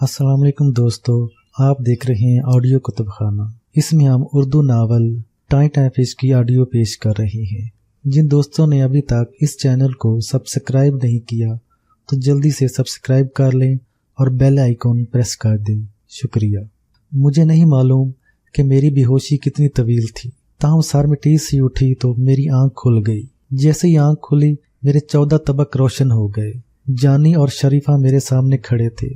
अस्सलाम वालेकुम दोस्तों, आप देख रहे हैं ऑडियो कुतुब खाना। इसमें हम Urdu novel tie tie fish की ऑडियो पेश कर रहे हैं। जिन दोस्तों ने अभी तक इस चैनल को सब्सक्राइब नहीं किया तो जल्दी से सब्सक्राइब कर लें और बेल आइकॉन प्रेस कर दें। शुक्रिया। मुझे नहीं मालूम कि मेरी बेहोशी कितनी तवील थी, ताहम सर में टीस सी उठी तो मेरी आंख खुल गई। जैसे ही आंख खुली मेरे 14 तबक रोशन हो गए। जानी और शरीफा मेरे सामने खड़े थे।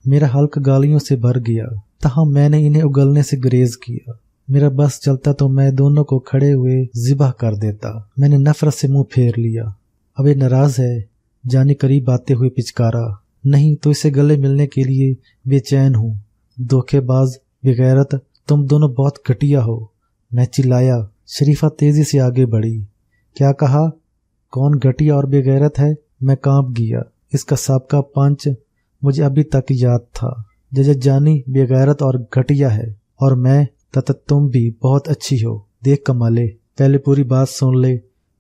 मेरा हल्क गालियों से भर गया, ताहम मैंने इन्हें उगलने से गुरेज किया। मेरा बस चलता तो मैं दोनों को खड़े हुए ज़िबह कर देता। मैंने नफरत से मुंह फेर लिया। अब ये नाराज है? जानी करीब आते हुए पिचकारा। नहीं तो इसे गले मिलने के लिए बेचैन हूँ। धोखेबाज, बेगैरत, तुम दोनों बहुत घटिया हो। मैं चिल्लाया। शरीफा तेजी से आगे बढ़ी। क्या कहा? कौन घटिया और बेगैरत है? मैं कांप गया। इसका साबका पंच मुझे अभी तक याद था। जैसे जानी बेगैरत और घटिया है और मैं तथा तुम भी बहुत अच्छी हो। देख कमाले, पहले पूरी बात सुन ले,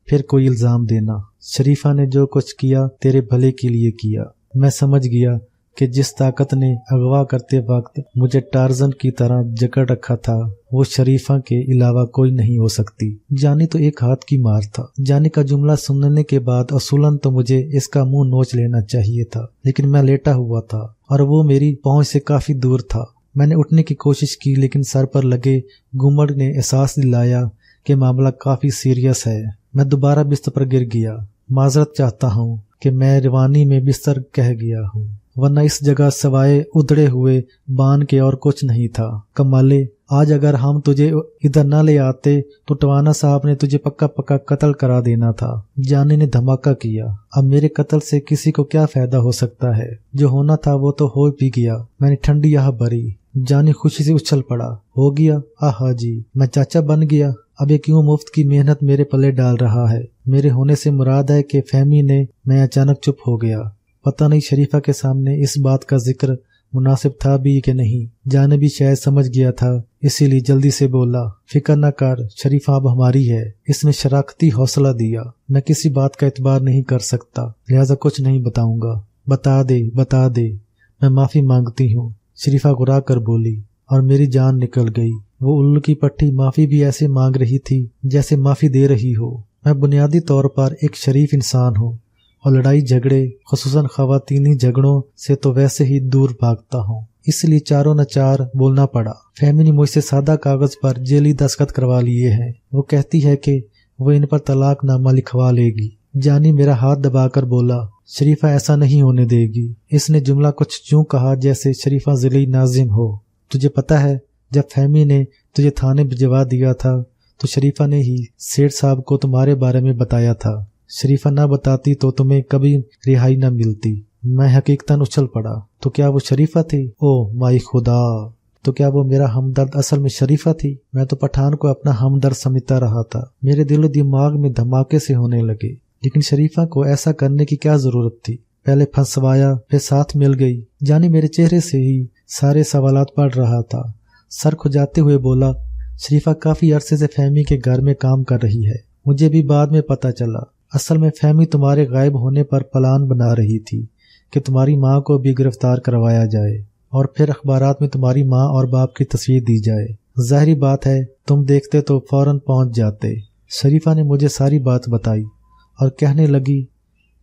फिर कोई इल्जाम देना। शरीफा ने जो कुछ किया तेरे भले के लिए किया। मैं समझ गया कि जिस ताकत ने अगवा करते वक्त मुझे टार्जन की तरह जकड़ रखा था वो शरीफा के अलावा कोई नहीं हो सकती। जानी तो एक हाथ की मार था। जानी का जुमला सुनने के बाद असूलन तो मुझे इसका मुंह नोच लेना चाहिए था, लेकिन मैं लेटा हुआ था और वो मेरी पहुंच से काफी दूर था। मैंने उठने की कोशिश की, लेकिन सर पर लगे घूमड़ ने एहसास दिलाया कि मामला काफी सीरियस है। मैं दोबारा बिस्तर पर गिर गया। माजरत चाहता हूँ कि मैं रवानी में बिस्तर कह गया हूँ, वरना इस जगह सवाए उधड़े हुए बान के और कुछ नहीं था। कमाले, आज अगर हम तुझे इधर न ले आते तो टवाना साहब ने तुझे पक्का पक्का कत्ल करा देना था। जानी ने धमाका किया। अब मेरे कत्ल से किसी को क्या फायदा हो सकता है? जो होना था वो तो हो भी गया। मैंने ठंडी आह भरी। जानी खुशी से उछल पड़ा। हो गया? आहा जी, मैं चाचा बन गया। अब ये क्यों मुफ्त की मेहनत मेरे पल्ले डाल रहा है? मेरे होने से मुराद है कि फहमी ने। मैं अचानक चुप हो गया। पता नहीं शरीफा के सामने इस बात का जिक्र मुनासिब था भी कि नहीं। जाने भी शायद समझ गया था, इसीलिए जल्दी से बोला, फिक्र न कर, शरीफा अब हमारी है। इसने शराखती हौसला दिया। मैं किसी बात का एतबार नहीं कर सकता, लिहाजा कुछ नहीं बताऊंगा। बता दे, बता दे, मैं माफी मांगती हूँ। शरीफा गुरा कर बोली और मेरी जान निकल गई। वो उल्लू की पट्टी माफी भी ऐसे मांग रही थी जैसे माफी दे रही हो। मैं बुनियादी तौर पर एक शरीफ इंसान हूँ और लड़ाई झगड़े, खुसूसन ख़वातीनी झगड़ों से तो वैसे ही दूर भागता हूँ, इसलिए चारों न चार बोलना पड़ा। फहमी ने मुझसे सादा कागज पर जेली दस्तखत करवा लिए हैं। वो कहती है कि वो इन पर तलाकनामा लिखवा लेगी। जानी मेरा हाथ दबाकर बोला, शरीफा ऐसा नहीं होने देगी। इसने जुमला कुछ यूं कहा जैसे शरीफा जिले नाजिम हो। तुझे पता है, जब फहमी ने तुझे थाने भिजवा दिया था तो शरीफा ने ही सेठ साहब को तुम्हारे बारे में बताया था। शरीफा ना बताती तो तुम्हें कभी रिहाई न मिलती। मैं हकीकतन उछल पड़ा। तो क्या वो शरीफा थी? ओ माई खुदा, तो क्या वो मेरा हमदर्द असल में शरीफा थी? मैं तो पठान को अपना हमदर्द समझता रहा था। मेरे दिलो दिमाग में धमाके से होने लगे। लेकिन शरीफा को ऐसा करने की क्या जरूरत थी? पहले फंसवाया, फिर साथ मिल गई। जानी मेरे चेहरे से ही सारे सवालात पढ़ रहा था। सर खुजाते हुए बोला, शरीफा काफी अरसे से फहमी के घर में काम कर रही है। मुझे भी बाद में पता चला। असल में फहमी तुम्हारे गायब होने पर प्लान बना रही थी कि तुम्हारी माँ को भी गिरफ्तार करवाया जाए और फिर अखबारात में तुम्हारी माँ और बाप की तस्वीर दी जाए। जाहिर बात है तुम देखते तो फौरन पहुंच जाते। शरीफा ने मुझे सारी बात बताई और कहने लगी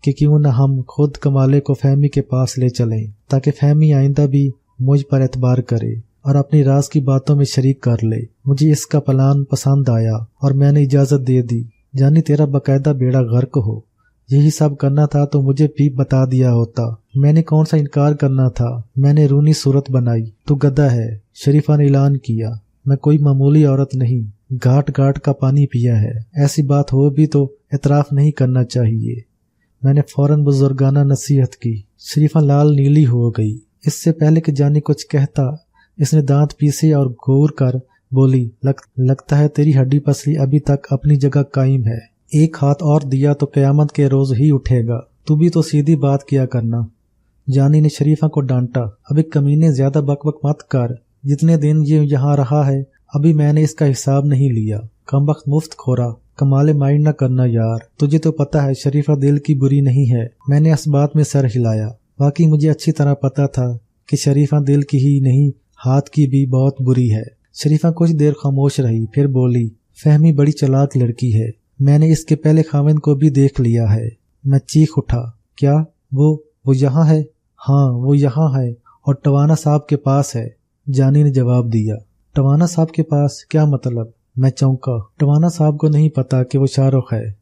कि क्यों न हम खुद कमाले को फहमी के पास ले चलें, ताकि फहमी आइंदा भी मुझ पर एतबार करे और अपनी राज की बातों में शरीक कर ले। मुझे इसका प्लान पसंद आया और मैंने इजाजत दे दी। जानी तेरा बकायदा बेड़ा गर्क हो। यही सब करना था तो मुझे भी बता दिया होता। मैंने कौन सा इनकार करना था? मैंने रूनी सूरत बनाई। तू गधा है, शरीफा ने ऐलान किया। मैं कोई मामूली औरत नहीं, घाट घाट का पानी पिया है। ऐसी बात हो भी तो एतराफ नहीं करना चाहिए। मैंने फौरन बुजुर्गाना नसीहत की। शरीफा लाल नीली हो गई। इससे पहले कि जानी कुछ कहता, इसने दांत पीसे और घूर कर बोली, लगता है तेरी हड्डी पसली अभी तक अपनी जगह कायम है। एक हाथ और दिया तो कयामत के रोज ही उठेगा। तू भी तो सीधी बात किया करना। जानी ने शरीफा को डांटा। अभी कमीने ज्यादा बकबक मत कर। जितने दिन ये यहाँ रहा है अभी मैंने इसका हिसाब नहीं लिया। कमबख्त मुफ्त खोरा। कमाले माइंड न करना यार। तुझे तो पता है शरीफा दिल की बुरी नहीं है। मैंने इस बात में सर हिलाया। बाकी मुझे अच्छी तरह पता था کہ शरीफा दिल की ही नहीं हाथ की भी बहुत बुरी है। शरीफा कुछ देर खामोश रही, फिर बोली, फहमी बड़ी चालाक लड़की है, मैंने इसके पहले खाविंद को भी देख लिया है। मैं चीख उठा, क्या वो यहाँ है? हाँ वो यहाँ है और टवाना साहब के पास है, जानी ने जवाब दिया। टवाना साहब के पास क्या मतलब? मैं चौंका। टवाना साहब को नहीं पता कि वो शाहरुख है,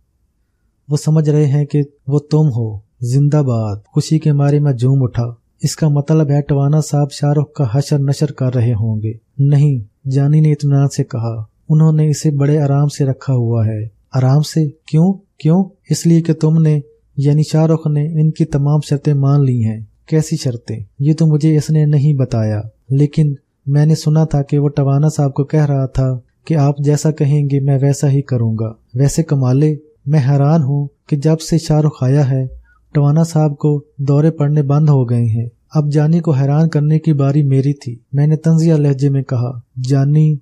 वो समझ रहे हैं कि वो तुम हो। जिंदाबाद। खुशी के मारे मैं झूम उठा। इसका मतलब है टवाना साहब शाहरुख का हशर नशर कर रहे होंगे। नहीं, जानी ने इत्मीनान से कहा, उन्होंने इसे बड़े आराम से रखा हुआ है। आराम से? क्यों? इसलिए कि तुमने यानी शाहरुख ने इनकी तमाम शर्तें मान ली हैं। कैसी शर्तें? ये तो मुझे इसने नहीं बताया, लेकिन मैंने सुना था कि वो टवाना साहब को कह रहा था कि आप जैसा कहेंगे मैं वैसा ही करूंगा। वैसे कमाले, मैं हैरान हूँ कि जब से शाहरुख आया है टवाना साहब को दौरे पड़ने बंद हो गए हैं। अब जानी को हैरान करने की बारी मेरी थी। मैंने तंजिया लहजे में कहा, जानी,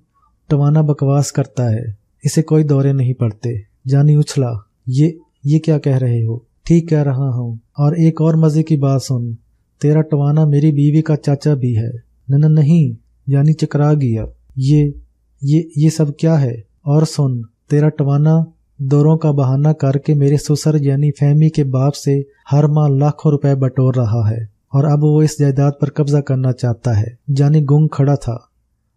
टवाना बकवास करता है, इसे कोई दौरे नहीं पड़ते। जानी उछला, ये क्या कह रहे हो? ठीक कह रहा हूँ। और एक और मजे की बात सुन, तेरा टवाना मेरी बीवी का चाचा भी है। नहीं, जानी चकरा गया। ये सब क्या है? और सुन, तेरा टवाना दौरों का बहाना करके मेरे ससुर यानी फहमी के बाप से हर माह लाखों रुपए बटोर रहा है और अब वो इस जायदाद पर कब्जा करना चाहता है। जानी गुंग खड़ा था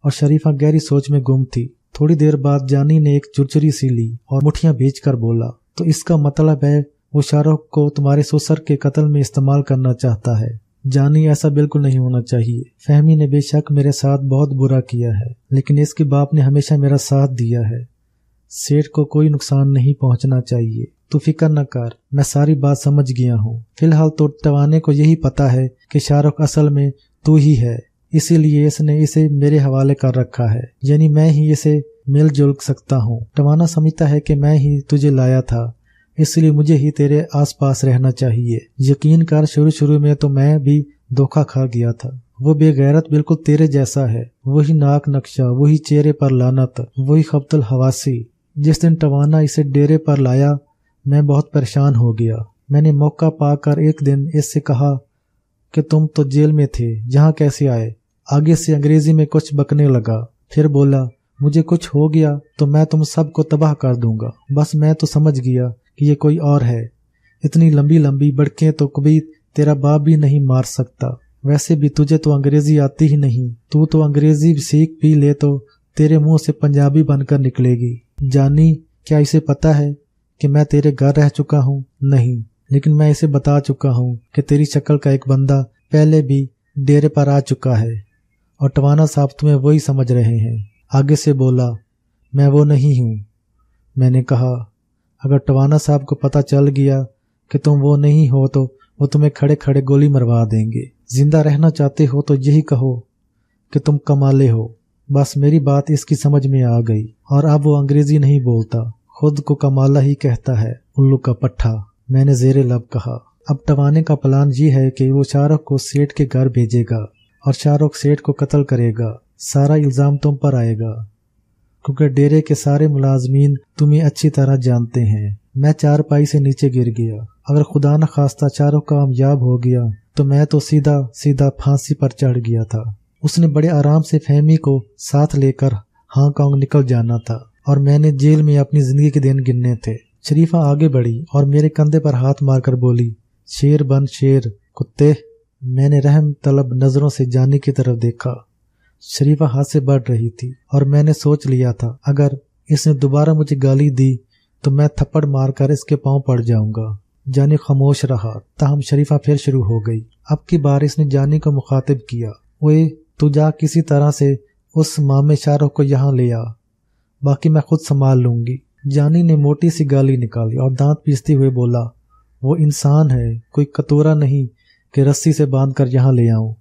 और शरीफा गहरी सोच में गुम थी। थोड़ी देर बाद जानी ने एक चुरचुरी सी ली और मुठियां भींचकर बोला, तो इसका मतलब है वो शाहरुख को तुम्हारे ससुर के कत्ल में इस्तेमाल करना चाहता है। जानी, ऐसा बिल्कुल नहीं होना चाहिए। फहमी ने बेशक मेरे साथ बहुत बुरा किया है, लेकिन इसके बाप ने हमेशा मेरा साथ दिया है। सेठ को कोई नुकसान नहीं पहुंचना चाहिए। तू फिक्र न कर, मैं सारी बात समझ गया हूँ। फिलहाल तो टवाने को यही पता है कि शाहरुख असल में तू ही है, इसीलिए इसने इसे मेरे हवाले कर रखा है, यानी मैं ही इसे मिलजुल सकता हूँ। टवाना समझता है कि मैं ही तुझे लाया था, इसलिए मुझे ही तेरे आसपास रहना चाहिए। यकीन कर, शुरू में तो मैं भी धोखा खा गया था। वो बेगैरत बिल्कुल तेरे जैसा है, वही नाक नक्शा, वही चेहरे पर लानत, वही खब्तुल हवासी। जिस दिन टवाना इसे डेरे पर लाया मैं बहुत परेशान हो गया। मैंने मौका पाकर एक दिन इससे कहा कि तुम तो जेल में थे, यहाँ कैसे आए? आगे से अंग्रेजी में कुछ बकने लगा, फिर बोला, मुझे कुछ हो गया तो मैं तुम सबको तबाह कर दूंगा। बस मैं तो समझ गया कि ये कोई और है। इतनी लंबी लंबी बड़कें तो कभी तेरा बाप भी नहीं मार सकता। वैसे भी तुझे तो अंग्रेजी आती ही नहीं, तू तो अंग्रेजी सीख भी ले तो तेरे मुंह से पंजाबी बनकर निकलेगी। जानी, क्या इसे पता है कि मैं तेरे घर रह चुका हूँ? नहीं, लेकिन मैं इसे बता चुका हूँ कि तेरी शक्ल का एक बंदा पहले भी डेरे पर आ चुका है और टवाना साहब तुम्हें वही समझ रहे हैं। आगे से बोला, मैं वो नहीं हूँ। मैंने कहा, अगर टवाना साहब को पता चल गया कि तुम वो नहीं हो तो वो तुम्हें खड़े खड़े गोली मरवा देंगे। जिंदा रहना चाहते हो तो यही कहो कि तुम कमाले हो। बस मेरी बात इसकी समझ में आ गई और अब वो अंग्रेजी नहीं बोलता, खुद को कमाला ही कहता है। उल्लू का पट्ठा, मैंने जेरे लब कहा। अब टवाने का प्लान ये है कि वो शाहरुख को सेठ के घर भेजेगा और शाहरुख सेठ को कत्ल करेगा। सारा इल्जाम तुम पर आएगा क्योंकि डेरे के सारे मुलाजमीन तुम्हें अच्छी तरह जानते हैं। मैं चारपाई से नीचे गिर गया। अगर खुदा न खास्ता शाहरुख कामयाब हो गया तो मैं तो सीधा फांसी पर चढ़ गया था। उसने बड़े आराम से फहमी को साथ लेकर हांगकांग निकल जाना था और मैंने जेल में अपनी जिंदगी के दिन गिनने थे। शरीफा आगे बढ़ी और मेरे कंधे पर हाथ मारकर बोली, शेर बन शेर कुत्ते। मैंने रहम तलब नजरों से जानी की तरफ देखा। शरीफा हाथ से बढ़ रही थी और मैंने सोच लिया था अगर इसने दोबारा मुझे गाली दी तो मैं थप्पड़ मारकर इसके पांव पड़ जाऊंगा। जानी खामोश रहा, ताहम शरीफा फिर शुरू हो गई। अब की बार इसने जानी को मुखातिब किया, ओए तू जा किसी तरह से उस मामे शाहरुख को यहाँ ले आ, बाकी मैं खुद संभाल लूंगी। जानी ने मोटी सी गाली निकाली और दांत पीसते हुए बोला, वो इंसान है, कोई कतोरा नहीं कि रस्सी से बांध कर यहाँ ले आऊं।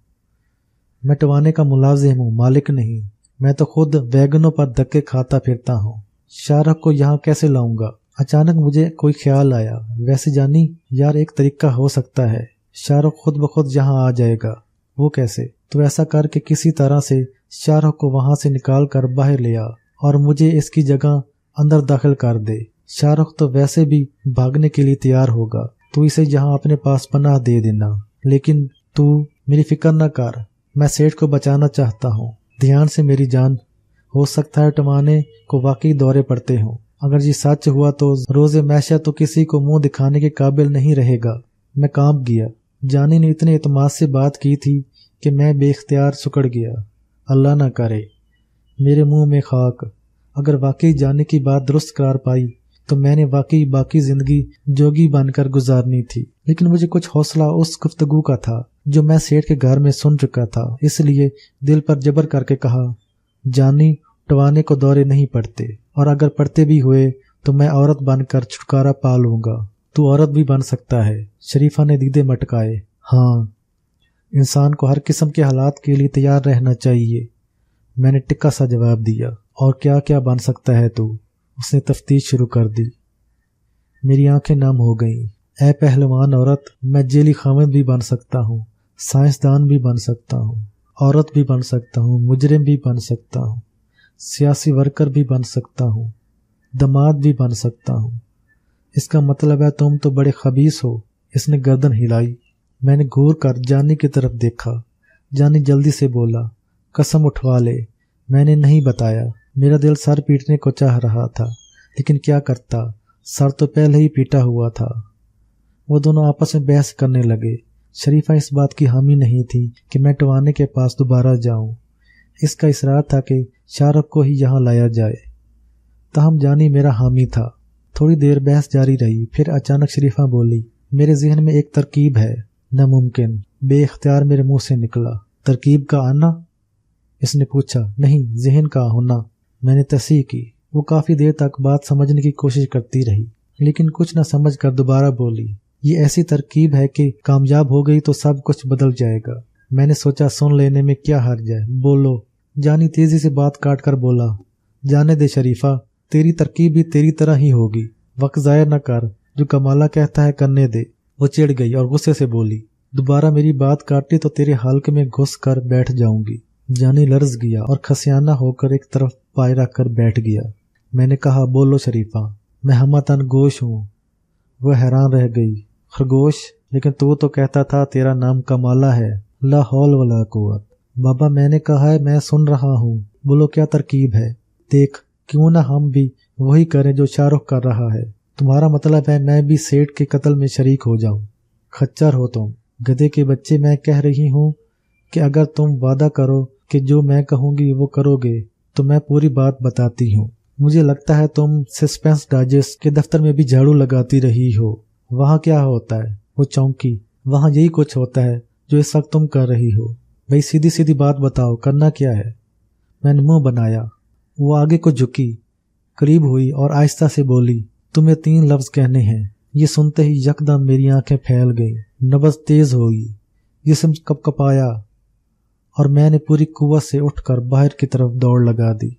मैं टवाने का मुलाजिम हूँ, मालिक नहीं। मैं तो खुद वैगनों पर धक्के खाता फिरता हूँ। शाहरुख को यहाँ कैसे लाऊंगा? अचानक मुझे कोई ख्याल आया, वैसे जानी यार एक तरीका हो सकता है, शाहरुख खुद ब खुद यहाँ आ जाएगा। वो कैसे? तो ऐसा कर कि किसी तरह से शाहरुख को वहां से निकाल कर बाहर ले आ और मुझे इसकी जगह अंदर दाखिल कर दे। शाहरुख तो वैसे भी भागने के लिए तैयार होगा, तू इसे यहाँ अपने पास पनाह दे देना। लेकिन तू मेरी फिक्र न कर, मैं सेठ को बचाना चाहता हूँ। ध्यान से मेरी जान, हो सकता है टवाने को वाकई दौरे पड़ते हों। अगर ये सच हुआ तो रोज़े मैशा तो किसी को मुंह दिखाने के काबिल नहीं रहेगा। मैं कांप गया। जानी ने इतने एतमाद से बात की थी कि मैं बेख्तियार सुकड़ गया। अल्लाह ना करे मेरे मुंह में खाक। अगर वाकई जाने की बात दुरुस्त करार पाई तो मैंने वाकई बाकी जिंदगी जोगी बनकर गुजारनी थी। लेकिन मुझे कुछ हौसला उस गुफ्तगू का था जो मैं सेठ के घर में सुन चुका था, इसलिए दिल पर जबर करके कहा, जानी टवाने को दौरे नहीं पड़ते, और अगर पड़ते भी हुए तो मैं औरत बनकर छुटकारा पा लूंगा। तू औरत भी बन सकता है। शरीफा ने दीदे मटकाए। हाँ, इंसान को हर किस्म के हालात के लिए तैयार रहना चाहिए। मैंने टिक्का सा जवाब दिया। और क्या क्या बन सकता है तू? उसने तफ्तीश शुरू कर दी। मेरी आंखें नम हो गईं। ऐ पहलवान औरत, मैं जेली खामिद भी बन सकता हूँ, साइंसदान भी बन सकता हूँ, औरत भी बन सकता हूँ, मुजरिम भी बन सकता हूँ, सियासी वर्कर भी बन सकता हूँ, दमाद भी बन सकता हूँ। इसका मतलब है तुम तो बड़े खबीस हो। इसने गर्दन हिलाई। मैंने घूर कर जानी की तरफ देखा। जानी जल्दी से बोला, कसम उठवा ले, मैंने नहीं बताया। मेरा दिल सर पीटने को चाह रहा था, लेकिन क्या करता, सर तो पहले ही पीटा हुआ था। वो दोनों आपस में बहस करने लगे। शरीफा इस बात की हामी नहीं थी कि मैं टवाने के पास दोबारा जाऊं। इसका इसरार था कि शाहरुख को ही यहाँ लाया जाए। ताहम जानी मेरा हामी था। थोड़ी देर बहस जारी रही। फिर अचानक शरीफा बोली, मेरे जहन में एक तरकीब है। नामुमकिन, बेइख्तियार मेरे मुंह से निकला। तरकीब का आना? इसने पूछा। नहीं, जहन का होना। मैंने तस्हीह की। वो काफी देर तक बात समझने की कोशिश करती रही, लेकिन कुछ न समझ कर दोबारा बोली, ये ऐसी तरकीब है कि कामयाब हो गई तो सब कुछ बदल जाएगा। मैंने सोचा सुन लेने में क्या हर्ज है, बोलो। जानी तेजी से बात काट कर बोला, जाने दे शरीफा, तेरी तरकीब भी तेरी तरह ही होगी। वक्त जाया न कर, जो कमाला कहता है करने दे। वो चिढ़ गई और गुस्से से बोली, दोबारा मेरी बात काटी तो तेरे हल्क में घुस कर बैठ जाऊंगी। जानी लर्ज गया और खसियाना होकर एक तरफ पाय रख कर बैठ गया। मैंने कहा, बोलो शरीफा, मैं हमतन गोश हूँ। वह हैरान रह गई। खरगोश? लेकिन तू तो कहता था तेरा नाम कमाला है। ला हौल वला कुव्वत। बाबा, मैंने कहा है, मैं सुन रहा हूँ। बोलो क्या तरकीब है? देख, क्यों ना हम भी वही करें जो शाहरुख कर रहा है। तुम्हारा मतलब है मैं भी सेठ के कत्ल में शरीक हो जाऊं? खच्चर हो तुम, गधे के बच्चे। मैं कह रही हूँ कि अगर तुम वादा करो कि जो मैं कहूँगी वो करोगे तो मैं पूरी बात बताती हूँ। मुझे लगता है तुम सस्पेंस डाइजेस्ट के दफ्तर में भी झाड़ू लगाती रही हो। वहाँ क्या होता है? वो चौंकी। वहाँ यही कुछ होता है जो इस वक्त तुम कर रही हो। भाई सीधी सीधी बात बताओ, करना क्या है? मैंने मुंह बनाया। वो आगे को झुकी, करीब हुई और आहिस्ता से बोली, तुम्हें 3 लफ्ज कहने हैं। ये सुनते ही यकदम मेरी आंखें फैल गई, नब्ज तेज हो गई, जिस्म कपकपाया और मैंने पूरी कुव्वत से उठकर बाहर की तरफ दौड़ लगा दी।